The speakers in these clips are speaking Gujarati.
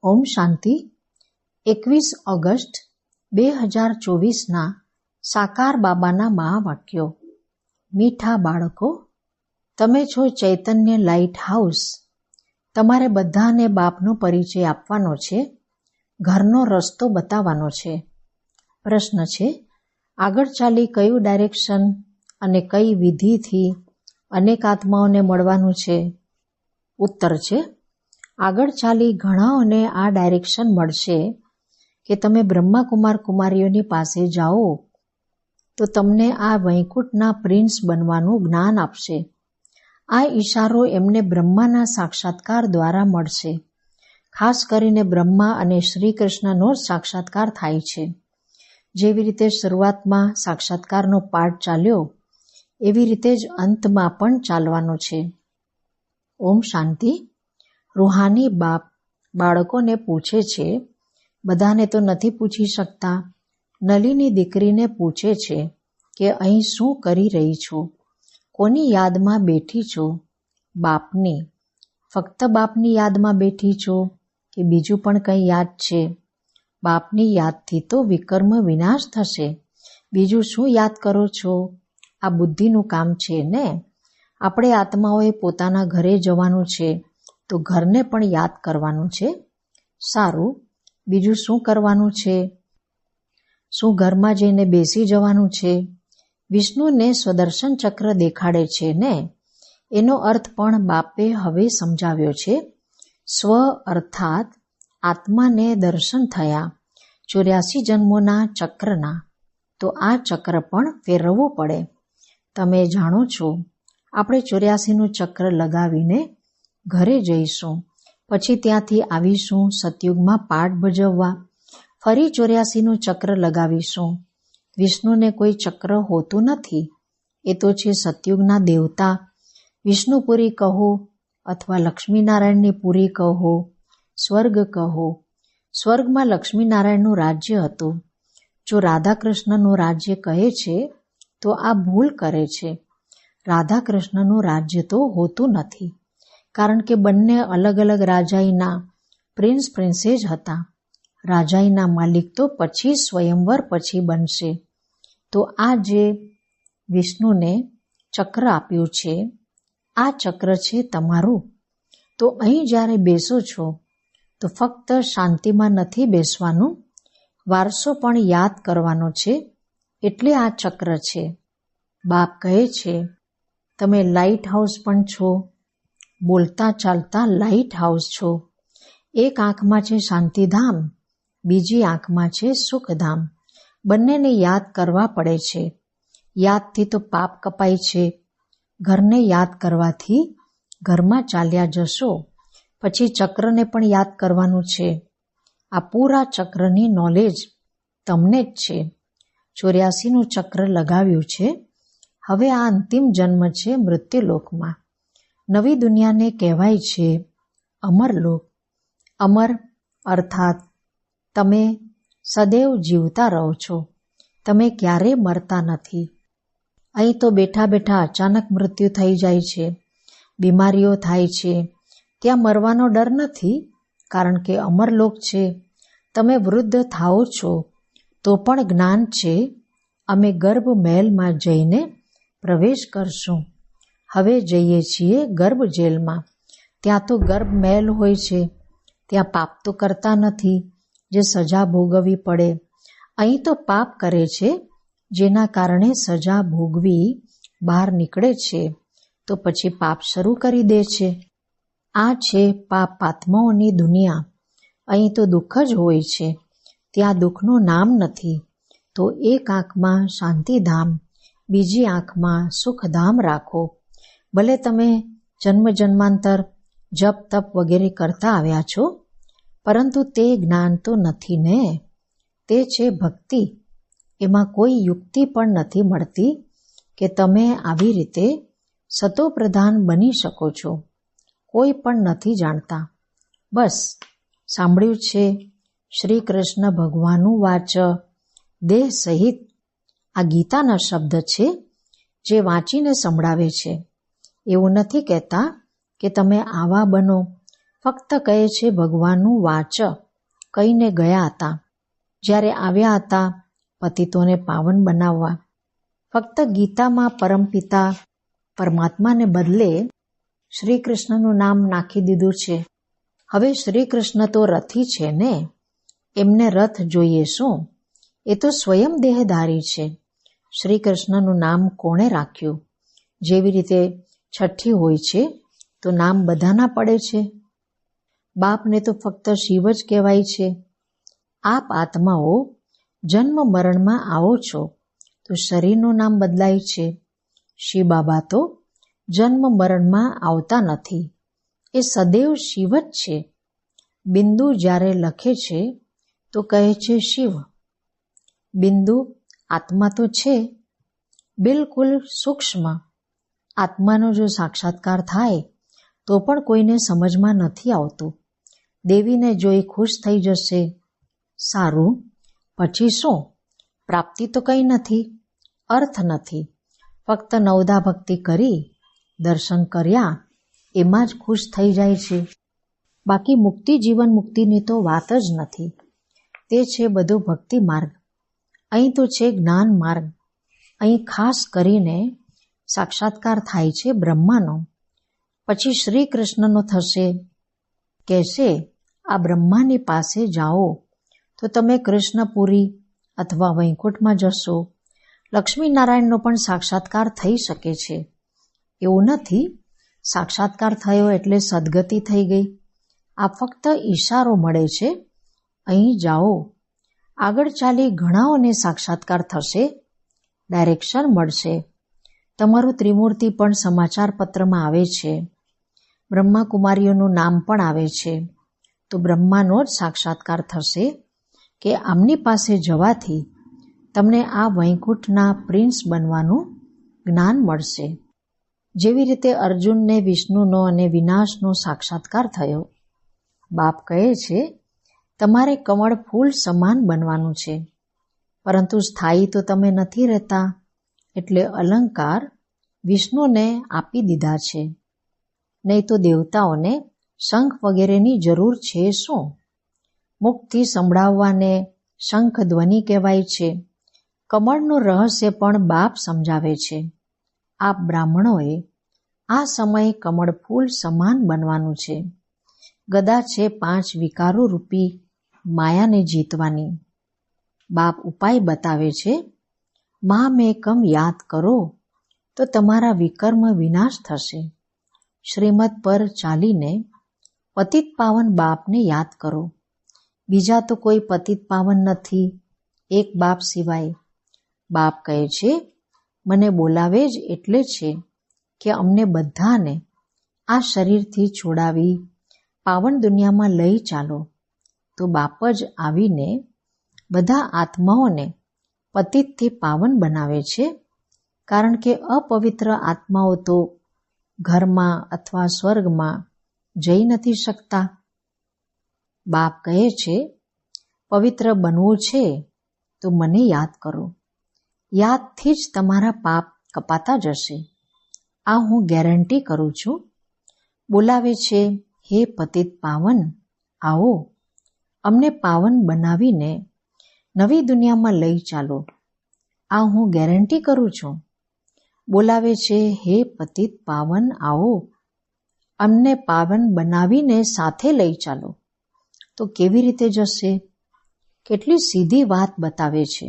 ઓમ શાંતિ. 21 ઓગસ્ટ 2024ના સાકાર બાબાના મહાવાક્યો. મીઠા બાળકો, તમે છો ચૈતન્ય લાઇટ હાઉસ. તમારે બધાને બાપનો પરિચય આપવાનો છે, ઘરનો રસ્તો બતાવવાનો છે. પ્રશ્ન છે, આગળ ચાલી કયું ડાયરેક્શન અને કઈ વિધિથી અનેક આત્માઓને મળવાનું છે? ઉત્તર છે, આગળ ચાલી ઘણાઓને આ ડાયરેક્શન મળશે કે તમે બ્રહ્માકુમાર કુમારીઓની પાસે જાઓ તો તમને આ વૈકુંઠના પ્રિન્સ બનવાનું જ્ઞાન આપશે. આ ઈશારો એમને બ્રહ્માના સાક્ષાત્કાર દ્વારા મળશે. ખાસ કરીને બ્રહ્મા અને શ્રી કૃષ્ણનો જ સાક્ષાત્કાર થાય છે. જેવી રીતે શરૂઆતમાં સાક્ષાત્કારનો પાઠ ચાલ્યો એવી રીતે જ અંતમાં પણ ચાલવાનો છે. ઓમ શાંતિ. રૂહાની બાપ બાળકોને પૂછે છે, બધાને તો નથી પૂછી શકતા. નલીની દીકરીને પૂછે છે કે અહીં શું કરી રહી છો? કોની યાદમાં બેઠી છો? બાપની. ફક્ત બાપની યાદમાં બેઠી છો કે બીજું પણ કંઈ યાદ છે? બાપની યાદથી તો વિકર્મ વિનાશ થશે. બીજું શું યાદ કરો છો? આ બુદ્ધિનું કામ છે ને. આપણે આત્માઓએ પોતાના ઘરે જવાનું છે તો ઘરને પણ યાદ કરવાનું છે. સારું, બીજું શું કરવાનું છે? શું ઘરમાં જઈને બેસી જવાનું છે? વિષ્ણુને સ્વદર્શન ચક્ર દેખાડે છે ને. એનો અર્થ પણ બાપે હવે સમજાવ્યો છે. સ્વ અર્થાત આત્માને દર્શન થયા 84 જન્મોના ચક્રના. તો આ ચક્ર પણ ફેરવવું પડે. તમે જાણો છો, આપણે 84નું ચક્ર લગાવીને ઘરે જઈશું, પછી ત્યાંથી આવીશું સતયુગમાં પાઠ ભજવવા. ફરી 84નું ચક્ર લગાવીશું. વિષ્ણુને કોઈ ચક્ર હોતું નથી. એ તો છે સતયુગના દેવતા. વિષ્ણુપુરી કહો અથવા લક્ષ્મીનારાયણની પુરી કહો, સ્વર્ગ કહો. સ્વર્ગમાં લક્ષ્મીનારાયણનું રાજ્ય હતું. જો રાધાકૃષ્ણનું રાજ્ય કહે છે તો આ ભૂલ કરે છે. રાધાકૃષ્ણનું રાજ્ય તો હોતું નથી, કારણ કે બંને અલગ અલગ રાજાઈના પ્રિન્સ પ્રિન્સેસ હતા. રાજાઈના માલિક તો પછી સ્વયંવર પછી બનશે. તો આ જે વિષ્ણુને ચક્ર આપ્યું છે, આ ચક્ર છે તમારું. તો અહીં જ્યારે બેસો છો તો ફક્ત શાંતિમાં નથી બેસવાનું, વારસો પણ યાદ કરવાનો છે. એટલે આ ચક્ર છે. બાપ કહે છે, તમે લાઇટ હાઉસ પણ છો, બોલતા ચાલતા લાઇટ હાઉસ છો. એક આંખમાં છે શાંતિધામ, બીજી આંખમાં છે સુખધામ. બંનેને યાદ કરવા પડે છે. યાદથી તો પાપ કપાય છે. ઘરને યાદ કરવાથી ઘરમાં ચાલ્યા જશો. પછી ચક્રને પણ યાદ કરવાનું છે. આ પૂરા ચક્રની નોલેજ તમને જ છે. 84નું ચક્ર લગાવ્યું છે. હવે આ અંતિમ જન્મ છે મૃત્યુલોકમાં. નવી દુનિયાને કહેવાય છે અમરલોક. અમર અર્થાત તમે સદૈવ જીવતા રહો છો. તમે ક્યારેય મરતા નથી. અહીં તો બેઠા બેઠા અચાનક મૃત્યુ થઈ જાય છે, બીમારીઓ થાય છે. ત્યાં મરવાનો ડર નથી, કારણ કે અમરલોક છે. તમે વૃદ્ધ થાઓ છો તો પણ જ્ઞાન છે, અમે ગર્ભ મહેલમાં જઈને પ્રવેશ કરશું. હવે જઈએ છીએ ગર્ભ જેલમાં. ત્યાં તો ગર્ભ મહેલ હોય છે. ત્યાં પાપ તો કરતા નથી જે સજા ભોગવવી પડે. અહીં તો પાપ કરે છે, જેના કારણે સજા ભોગવી બહાર નીકળે છે તો પછી પાપ શરૂ કરી દે છે. આ છે પાપ આત્માઓની દુનિયા. અહીં તો દુઃખ જ હોય છે. ત્યાં દુઃખનું નામ નથી. તો એક આંખમાં શાંતિધામ, બીજી આંખમાં સુખધામ રાખો. ભલે તમે જન્મ જન્માંતર જપ તપ વગેરે કરતા આવ્યા છો, પરંતુ તે જ્ઞાન તો નથી ને. તે છે ભક્તિ. એમાં કોઈ યુક્તિ પણ નથી મળતી કે તમે આવી રીતે સતોપ્રધાન બની શકો છો. કોઈ પણ નથી જાણતા. બસ સાંભળ્યું છે શ્રી કૃષ્ણ ભગવાનનું વાચ દેહ સહિત. આ ગીતાના શબ્દ છે જે વાંચીને સંભળાવે છે. એવું નથી કહેતા કે તમે આવા બનો, ફક્ત કહે છે ભગવાનનું વાચ કહીને ગયા હતા. જ્યારે આવ્યા હતા પતિતોને પાવન બનાવવા. ફક્ત ગીતામાં પરમપિતા પરમાત્માને બદલે શ્રી કૃષ્ણનું નામ નાખી દીધું છે. હવે શ્રી કૃષ્ણ તો રથી છે ને, એમને રથ જોઈએ શું? એ તો સ્વયં દેહધારી છે. શ્રી કૃષ્ણનું નામ કોણે રાખ્યું? જેવી રીતે છઠ્ઠી હોય છે તો નામ બધાના પડે છે. બાપને તો ફક્ત શિવ જ કહેવાય છે. આપ આત્માઓ જન્મ મરણમાં આવો છો તો શરીરનું નામ બદલાય છે. શિવ બાબા તો જન્મ મરણમાં આવતા નથી. એ સદૈવ શિવ જ છે. બિંદુ જ્યારે લખે છે તો કહે છે શિવ. બિંદુ આત્મા તો છે, બિલકુલ સૂક્ષ્મ. આત્માનો જો સાક્ષાત્કાર થાય તો પણ કોઈને સમજમાં નથી આવતું. દેવીને જોઈ ખુશ થઈ જશે. સારું, પછી શું? પ્રાપ્તિ તો કંઈ નથી, અર્થ નથી. ફક્ત નવદા ભક્તિ કરી, દર્શન કર્યા, એમાં જ ખુશ થઈ જાય છે. બાકી મુક્તિ, જીવન મુક્તિની તો વાત જ નથી. તે છે બધો ભક્તિ માર્ગ. અહીં તો છે જ્ઞાન માર્ગ. અહીં ખાસ કરીને સાક્ષાત્કાર થાય છે બ્રહ્માનો. પછી શ્રી કૃષ્ણનો થશે. કહેશે આ બ્રહ્માની પાસે જાઓ તો તમે કૃષ્ણપુરી અથવા વૈકુંઠમાં જશો. લક્ષ્મીનારાયણનો પણ સાક્ષાત્કાર થઈ શકે છે. એવું નથી સાક્ષાત્કાર થયો એટલે સદગતિ થઈ ગઈ. આ ફક્ત ઈશારો મળે છે, અહીં જાઓ. આગળ ચાલી ઘણાઓને સાક્ષાત્કાર થશે, ડાયરેક્શન મળશે. તમારું ત્રિમૂર્તિ પણ સમાચાર પત્રમાં આવે છે. બ્રહ્માકુમારીઓનું નામ પણ આવે છે. તો બ્રહ્માનો જ સાક્ષાત્કાર થશે કે આમની પાસે જવાથી તમને આ વૈકુંઠના પ્રિન્સ બનવાનું જ્ઞાન મળશે. જેવી રીતે અર્જુનને વિષ્ણુનો અને વિનાશનો સાક્ષાત્કાર થયો. બાપ કહે છે તમારે કમળ ફૂલ સમાન બનવાનું છે, પરંતુ સ્થાયી તો તમે નથી રહેતા. એટલે અલંકાર વિષ્ણુને આપી દીધા છે. નહીં તો દેવતાઓને શંખ વગેરેની જરૂર છે શું? મુખથી સંભળાવવાને શંખ ધ્વનિ કહેવાય છે. કમળનું રહસ્ય પણ બાપ સમજાવે છે. આપ બ્રાહ્મણોએ આ સમયે કમળ ફૂલ સમાન બનવાનું છે. ગદા છે 5 વિકારો રૂપી માયાને જીતવાની. બાપ ઉપાય બતાવે છે. મહામેકમ યાદ કરો તો તમારા વિકર્મ વિનાશ થશે. શ્રીમત પર ચાલીને પતિત પાવન બાપને યાદ કરો. બીજા તો કોઈ પતિત પાવન નથી એક બાપ સિવાય. બાપ કહે છે મને બોલાવે જ એટલે છે કે અમને બધાને આ શરીરથી છોડાવી પાવન દુનિયામાં લઈ ચાલો. તો બાપ જ આવીને બધા આત્માઓને પતિતથી પાવન બનાવે છે. કારણ કે અપવિત્ર આત્માઓ તો ઘરમાં અથવા સ્વર્ગમાં જઈ નથી શકતા. બાપ કહે છે પવિત્ર બનવું છે તો મને યાદ કરો. યાદથી જ તમારા પાપ કપાતા જશે. આ હું ગેરંટી કરું છું. બોલાવે છે હે પતિત પાવન આવો, અમને પાવન બનાવીને નવી દુનિયામાં લઈ ચાલો. આ હું ગેરંટી કરું છું. બોલાવે છે હે પતિત પાવન આવો, અમને પાવન બનાવીને સાથે લઈ ચાલો. તો કેવી રીતે જશે? કેટલી સીધી વાત બતાવે છે.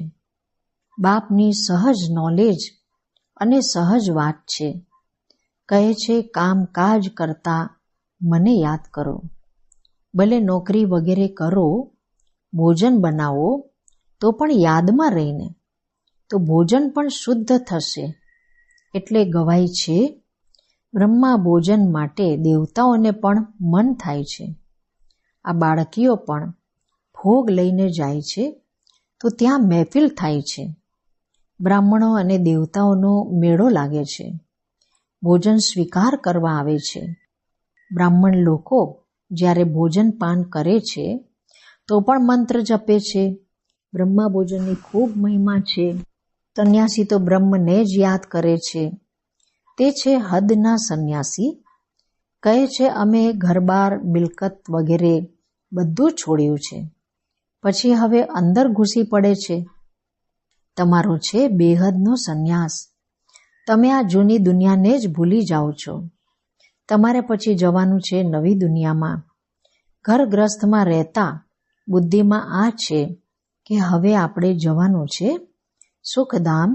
બાપની સહજ નોલેજ અને સહજ વાત છે. કહે છે કામકાજ કરતા મને યાદ કરો. ભલે નોકરી વગેરે કરો, ભોજન બનાવો, તો પણ યાદમાં રહીને. તો ભોજન પણ શુદ્ધ થશે. એટલે ગવાય છે બ્રહ્મા ભોજન માટે દેવતાઓને પણ મન થાય છે. આ બાળકીઓ પણ ભોગ લઈને જાય છે તો ત્યાં મહેફિલ થાય છે. બ્રાહ્મણો અને દેવતાઓનો મેળો લાગે છે. ભોજન સ્વીકાર કરવા આવે છે. બ્રાહ્મણ લોકો જ્યારે ભોજન પાન કરે છે તો પણ મંત્ર જપે છે. બ્રહ્મા ભોજનની ખૂબ મહિમા છે. સંન્યાસી તો બ્રહ્મને જ યાદ કરે છે. તે છે હદના સંન્યાસી. કહે છે અમે ઘરબાર મિલકત વગેરે બધું છોડ્યું છે, પછી હવે અંદર ઘૂસી પડે છે. તમારો છે બેહદનો સંન્યાસ. તમે આ જૂની દુનિયાને જ ભૂલી જાઓ છો. તમારે પછી જવાનું છે નવી દુનિયામાં. ઘરગ્રસ્તમાં રહેતા બુદ્ધિમાં આ છે કે હવે આપણે જવાનું છે સુખધામ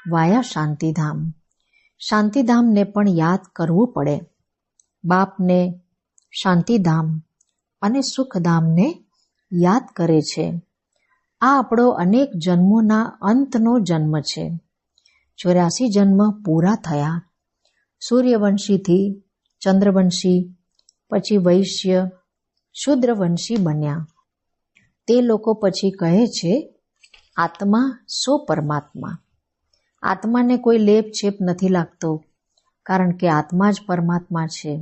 વાયા શાંતિધામ. શાંતિધામને પણ યાદ કરવું પડે. બાપને શાંતિધામ અને સુખધામને યાદ કરે છે. આ આપણો અનેક જન્મોના અંતનો જન્મ છે. 84 જન્મ પૂરા થયા. સૂર્યવંશીથી ચંદ્રવંશી, પછી વૈશ્ય, શૂદ્રવંશી બન્યા. તે લોકો પછી કહે છે આત્મા સો પરમાત્મા. આત્માને કોઈ લેપ છેપ નથી લાગતો, કારણ કે આત્મા જ પરમાત્મા છે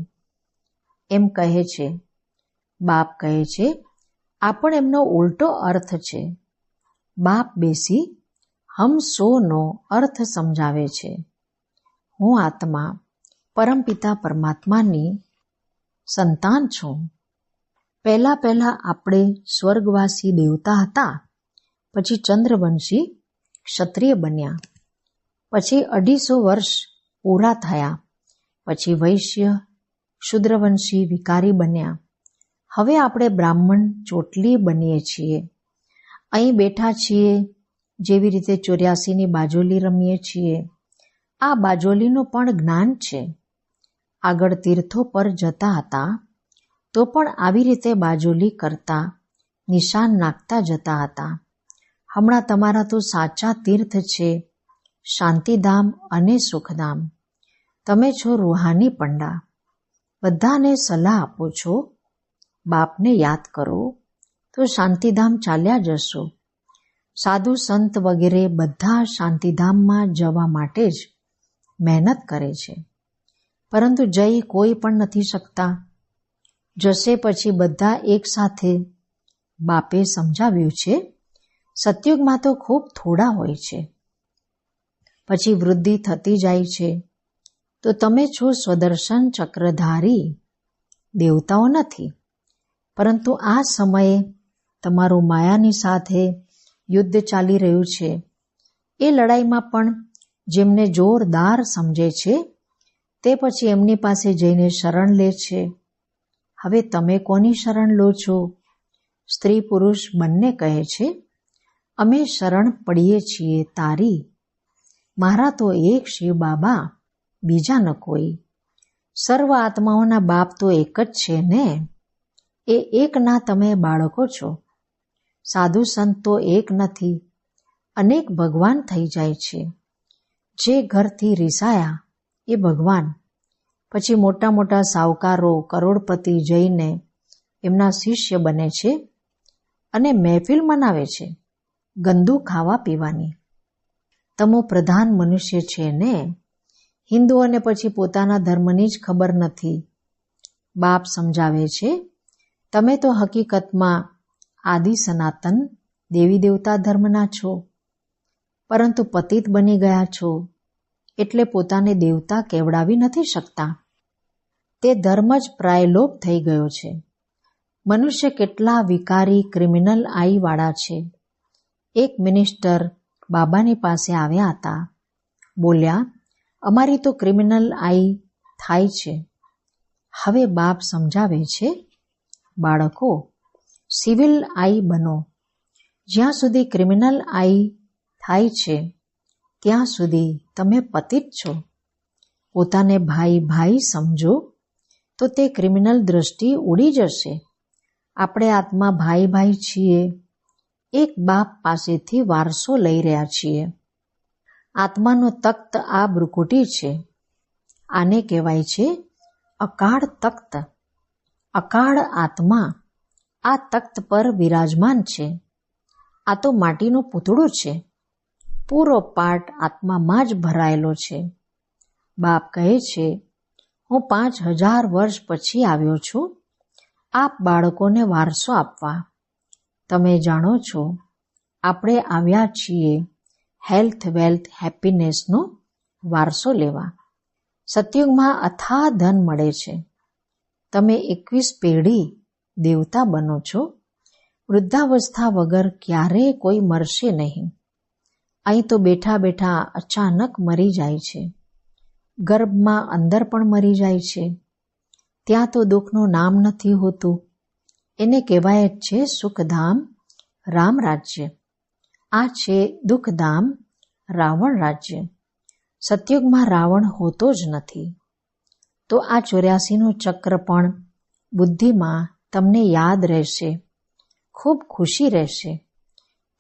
એમ કહે છે. બાપ કહે છે આ પણ એમનો ઉલટો અર્થ છે. બાપ બેસી હમ સોનો અર્થ સમજાવે છે. હું આત્મા પરમપિતા પરમાત્માની સંતાન છું. પહેલા આપણે સ્વર્ગવાસી દેવતા હતા, પછી ચંદ્રવંશી ક્ષત્રિય બન્યા, પછી 250 વર્ષ પૂરા થયા, પછી વૈશ્ય શૂદ્રવંશી વિકારી બન્યા. હવે આપણે બ્રાહ્મણ ચોટલી બનીએ છીએ. અહીં બેઠા છીએ, જેવી રીતે 84ની બાજોલી રમીએ છીએ. આ બાજોલીનું પણ જ્ઞાન છે. આગળ તીર્થો પર જતા હતા તો પણ આવી રીતે બાજોલી કરતા, નિશાન નાખતા જતા હતા. હમણાં તમારા તો સાચા તીર્થ છે શાંતિધામ અને સુખધામ. તમે છો રૂહાની પંડા. બધાને સલાહ આપો છો બાપને યાદ કરો તો શાંતિધામ ચાલ્યા જશો. સાધુ સંત વગેરે બધા શાંતિધામમાં જવા માટે જ મહેનત કરે છે, પરંતુ જઈ કોઈ પણ નથી શકતા. જશે પછી બધા એક સાથે. બાપે સમજાવ્યું છે સતયુગમાં તો ખૂબ થોડા હોય છે, પછી વૃદ્ધિ થતી જાય છે. તો તમે છો સ્વદર્શન ચક્રધારી દેવતાઓ નથી, પરંતુ આ સમયે તમારું માયાની સાથે યુદ્ધ ચાલી રહ્યું છે. એ લડાઈમાં પણ જેમને જોરદાર સમજે છે તે પછી એમની પાસે જઈને શરણ લે છે. હવે તમે કોની શરણ લો છો? સ્ત્રી પુરુષ બંને કહે છે અમે શરણ પડીએ છીએ તારી. મારા તો એક શિવ બાબા, બીજા ન કોઈ. સર્વ આત્માઓના બાપ તો એક જ છે ને. એ એકના તમે બાળકો છો. સાધુ સંત તો એક નથી, અનેક ભગવાન થઈ જાય છે. જે ઘરથી રીસાયા એ ભગવાન. પછી મોટા મોટા સાવકારો કરોડપતિ જઈને એમના શિષ્ય બને છે અને મહેફિલ મનાવે છે ગંદુ ખાવા પીવાની. તમો પ્રધાન મનુષ્ય છે ને. હિન્દુઓને પછી પોતાના ધર્મની જ ખબર નથી. બાપ સમજાવે છે તમે તો હકીકતમાં આદિ સનાતન દેવી દેવતા ધર્મના છો, પરંતુ પતિત બની ગયા છો એટલે પોતાને દેવતા કેવડાવી નથી શકતા. તે ધર્મ જ પ્રાયલોપ થઈ ગયો છે. મનુષ્ય કેટલા વિકારી ક્રિમિનલ આઈવાળા છે. એક મિનિસ્ટર બાબાની પાસે આવ્યા હતા. બોલ્યા અમારી તો ક્રિમિનલ આઈ થાય છે. હવે બાપ સમજાવે છે બાળકો સિવિલ આઈ બનો. જ્યાં સુધી ક્રિમિનલ આઈ થાય છે ત્યાં સુધી તમે પતિત છો. પોતાને ભાઈ ભાઈ સમજો તો તે ક્રિમિનલ દ્રષ્ટિ ઉડી જશે. આપણે આત્મા ભાઈ ભાઈ છીએ. એક બાપ પાસેથી વારસો લઈ રહ્યા છીએ. આત્માનો તખ્ત આ ભ્રુકુટી છે. આને કહેવાય છે અકાળ તખ્ત. અકાળ આત્મા આ તખ્ત પર વિરાજમાન છે. આ તો માટીનું પૂતળું છે. પૂરો પાઠ આત્મામાં જ ભરાયેલો છે. બાપ કહે છે હું 5000 વર્ષ પછી આવ્યો છું આપ બાળકોને વારસો આપવા. તમે જાણો છો આપણે આવ્યા છીએ હેલ્થ વેલ્થ હેપીનેસનો વારસો લેવા. સતયુગમાં અથાહ ધન મળે છે. તમે 21 પેઢી દેવતા બનો છો. વૃદ્ધાવસ્થા વગર ક્યારેય કોઈ મરશે નહીં. અહીં તો બેઠા બેઠા અચાનક મરી જાય છે. ગર્ભમાં અંદર પણ મરી જાય છે. ત્યાં તો દુઃખનું નામ નથી હોતું. એને કહેવાય જ છે સુખધામ રામ રાજ્ય. આ છે દુઃખધામ રાવણ રાજ્ય. સતયુગમાં રાવણ હોતો જ નથી. તો આ 84નું ચક્ર પણ બુદ્ધિમાં તમને યાદ રહેશે. ખૂબ ખુશી રહેશે.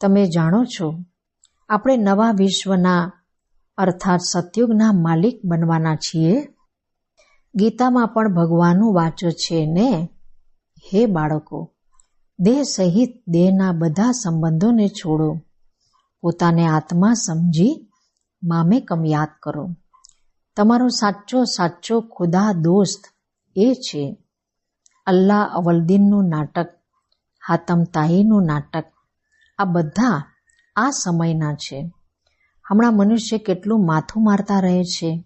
તમે જાણો છો આપણે નવા વિશ્વના અર્થાત સતયુગના માલિક બનવાના છીએ. ગીતામાં પણ ભગવાનનું વાચો છે ને, હે બાળકો, દેહ સહિત દેહના બધા સંબંધોને છોડો. પોતાને આત્મા સમજી મામેકમ યાદ કરો. તમારો સાચો ખુદા દોસ્ત એ છે. અલ્લાહ અવલદીનનું નાટક, હાતમ તાહીનું નાટક, આ બધા આ સમયના છે. હમણાં મનુષ્ય કેટલું માથું મારતા રહે છે.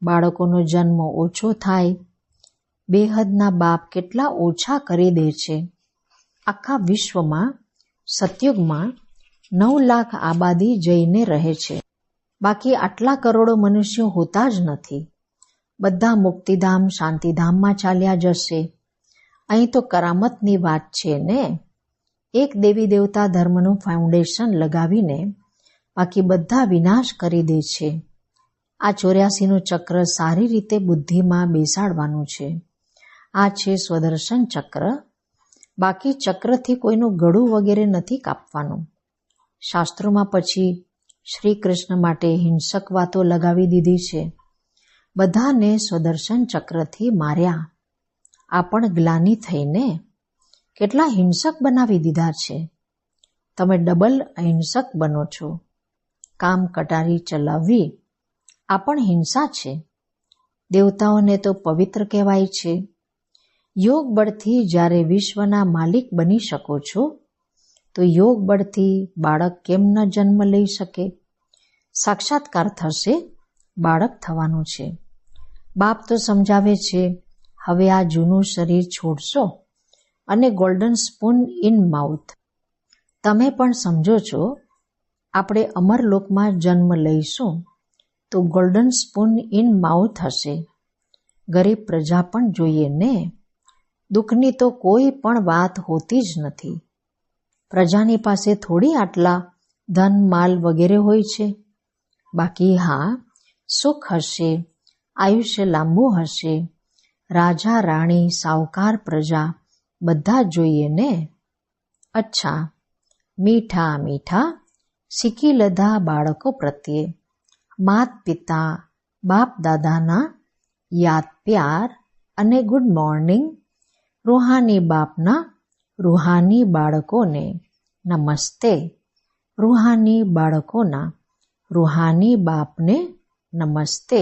બાળકોનો જન્મ ઓછો થાય. બેહદના બાપ કેટલા ઓછા કરી દે છે. આખા વિશ્વમાં સતયુગમાં 9 લાખ આબાદી જઈને રહે છે. બાકી આટલા કરોડો મનુષ્યો હોતા જ નથી. બધા મુક્તિધામ શાંતિધામમાં ચાલ્યા જશે. અહીં તો કરામતની વાત છે ને. એક દેવી દેવતા ધર્મનું ફાઉન્ડેશન લગાવીને બાકી બધા વિનાશ કરી દે છે. આ 84નું ચક્ર સારી રીતે બુદ્ધિમાં બેસાડવાનું છે. આ છે સ્વદર્શન ચક્ર. બાકી ચક્રથી કોઈનું ગળું વગેરે નથી કાપવાનું. શાસ્ત્રોમાં પછી શ્રી કૃષ્ણ માટે હિંસક વાતો લગાવી દીધી છે. બધાને સ્વદર્શન ચક્રથી માર્યા. આ પણ ગ્લાનિ થઈને કેટલા હિંસક બનાવી દીધા છે. તમે ડબલ અહિંસક બનો છો. કામ કટારી ચલાવવી આ પણ હિંસા છે. દેવતાઓને તો પવિત્ર કહેવાય છે. યોગ બળથી જ્યારે વિશ્વના માલિક બની શકો છો તો યોગ બળથી બાળક કેમ ન જન્મ લઈ શકે? સાક્ષાત્કાર થશે, બાળક થવાનું છે. બાપ તો સમજાવે છે હવે આ જૂનું શરીર છોડશો અને ગોલ્ડન સ્પૂન ઇન માઉથ. તમે પણ સમજો છો આપણે અમરલોકમાં જન્મ લઈશું તો ગોલ્ડન સ્પૂન ઇન માઉથ હશે. ગરીબ પ્રજા પણ જોઈએ ને. દુઃખની તો કોઈ પણ વાત હોતી જ નથી. પ્રજાની પાસે થોડી આટલા ધન માલ વગેરે હોય છે. બાકી હા, સુખ હશે, આયુષ્ય લાંબુ હશે. રાજા રાણી સાવકાર પ્રજા બધા જોઈએ ને. અચ્છા, મીઠા મીઠા શીખી લીધા બાળકો પ્રત્યે માત પિતા બાપ દાદાના યાદ પ્યાર અને ગુડ મોર્નિંગ. રૂહાની બાપના રૂહાની બાળકોને નમસ્તે. રૂહાની બાળકોના રૂહાની બાપને નમસ્તે.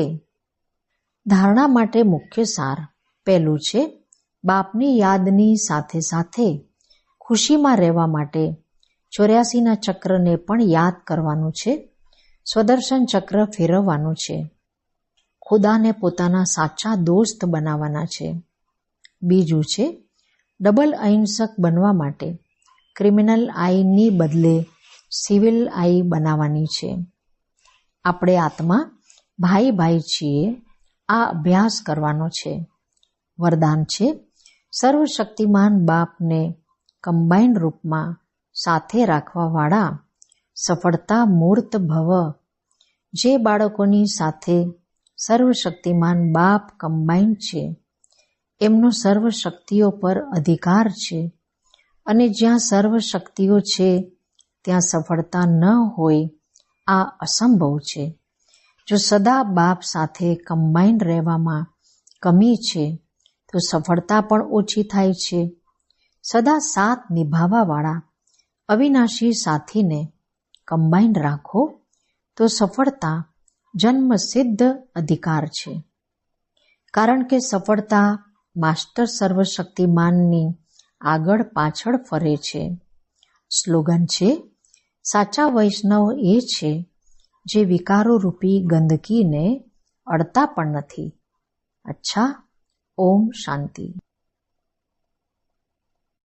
ધારણા માટે મુખ્ય સાર પહેલું છે બાપની યાદની સાથે સાથે ખુશીમાં રહેવા માટે 84ના ચક્રને પણ યાદ કરવાનું છે. સ્વદર્શન ચક્ર ફેરવવાનું છે. ખુદાને પોતાના સાચા દોસ્ત બનાવવાના છે. બીજું છે ડબલ અહિંસક બનવા માટે ક્રિમિનલ આઈની બદલે સિવિલ આઈ બનાવવાની છે. આપણે આત્મા ભાઈ ભાઈ છીએ. આ અભ્યાસ કરવાનો છે. વરદાન છે સર્વશક્તિમાન બાપને કમ્બાઇન્ડ રૂપમાં સાથે રાખવાવાળા સફળતા મૂર્ત ભવ. જે બાળકોની સાથે સર્વશક્તિમાન બાપ કમ્બાઇન્ડ છે એમનો સર્વશક્તિઓ પર અધિકાર છે. અને જ્યાં સર્વશક્તિઓ છે ત્યાં સફળતા ન હોય આ અસંભવ છે. જો સદા બાપ સાથે કમ્બાઇન્ડ રહેવામાં કમી છે તો સફળતા પણ ઓછી થાય છે. સદા સાથ નિભાવવાવાળા અવિનાશી સાથીને કમ્બાઇન્ડ રાખો તો સફળતા જન્મસિદ્ધ અધિકાર છે. કારણ કે સફળતા માસ્ટર સર્વશક્તિમાનની આગળ પાછળ ફરે છે. સ્લોગન છે સાચા વૈષ્ણવ એ છે જે વિકારો રૂપી ગંદકીને અડતા પણ નથી. અચ્છા, ઓમ શાંતિ.